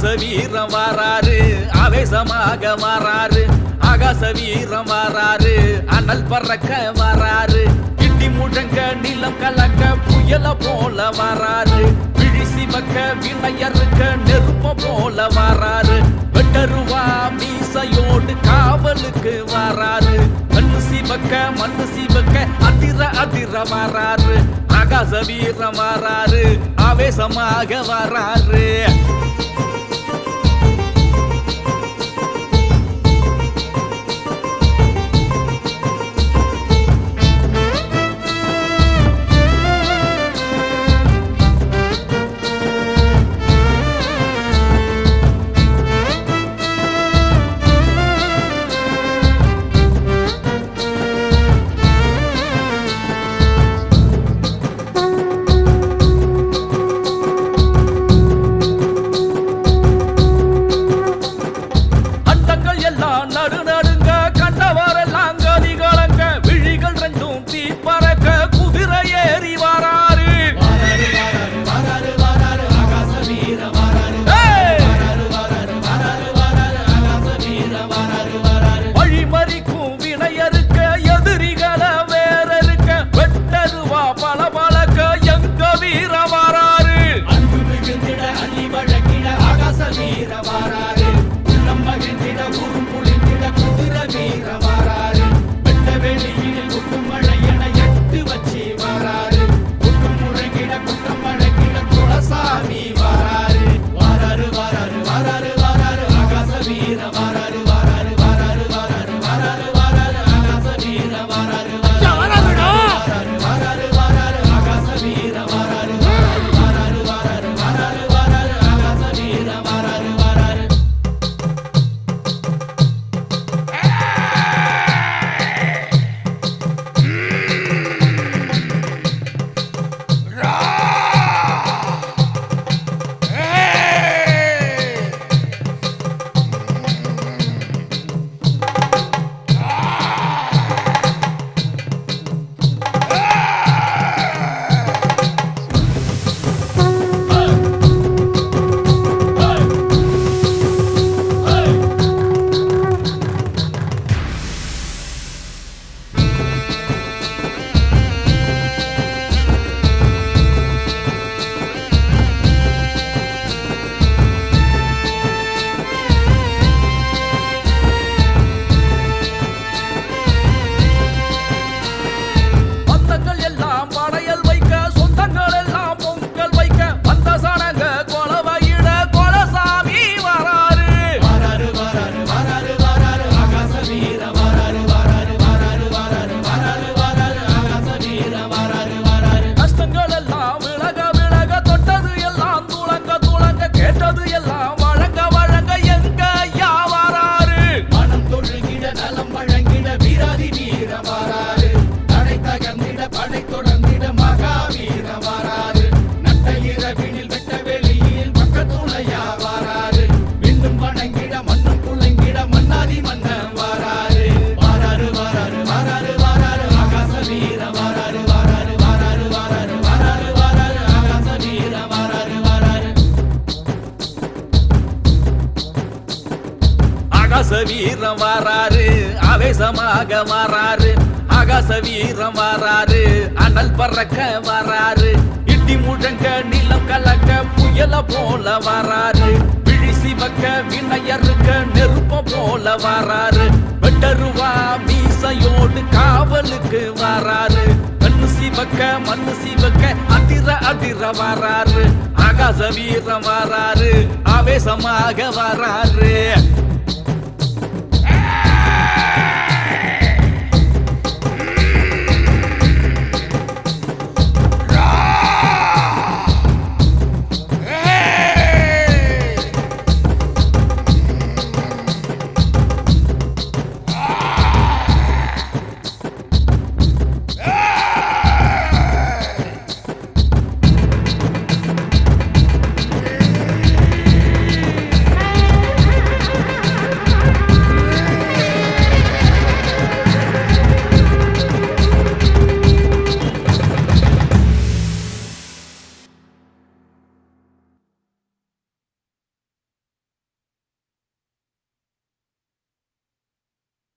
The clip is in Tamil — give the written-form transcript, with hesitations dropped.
ஆகாச வீரம் வாராரு ஆவேசமாக மாறாரு ஆகாச வீரம் வாராரு அனல் பறக்க வராரு கிட்டி முழங்க நிலம் கலக்க புயல போல வராரு விழி சிவக்க வினையறுக்க நெருப்ப போல வராரு வெட்டருவா மீசையோடு காவலுக்கு வராரு மண்ணு சிவக்க மண்ணு சிவக்க அதிர அதிர வராரு ஆகாச வீரம் வராரு ஆவேசமாக வராரு நடுநடுங்க கண்டவரெல்லாம் கதிகலங்க விழிகள் ரெண்டும் தீ பறக்க குதிரை ஏறி வராரு வழிமறிக்கும் வினையறுக்க எதிரிகளை வேறறுக்க வெட்டருவா பல பழக்க எங்க வீர வராரு ஆகாச வீர வராரு ஆகாச வீரம் வராரு ஆவேசமாக வராரு ஆகாச வீரம் வராரு அனல் பறக்க வராரு இடி முழங்க நிலம் கலக்க புயல போல வராரு விழி சிவக்க வினையறுக்க நெருப்ப போல வராரு வெட்டருவா மீசையோடு காவலுக்கு வராரு மண்ணு சிவக்க மண்ணு சிவக்க அதிர அதிர வராரு ஆகாச வீரம் வராரு ஆவேசமாக வராரு